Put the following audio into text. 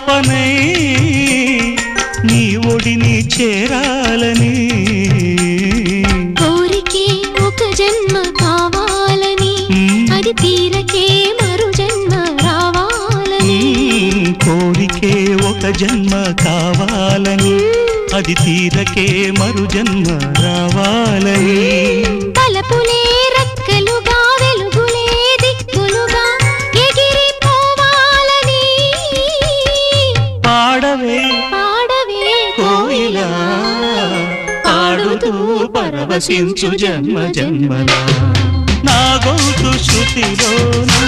పాపనై నీ ఒడిని చేరాలని కోరికే ఒక జన్మ కావాలని అది తీరకే మరు జన్మ రావాలని కోరికే ఒక జన్మ కావాలని అది తీరకే మరు జన్మ రావాలని తలపులే రెక్కలుగా వెలుగులే దిక్కులుగా ఎగిరిపోవాలని పాడవే పాడవే కోయిలా పాడుతూ పరవశించు జన్మ జన్మలా నా గొంతు శృతిలోనా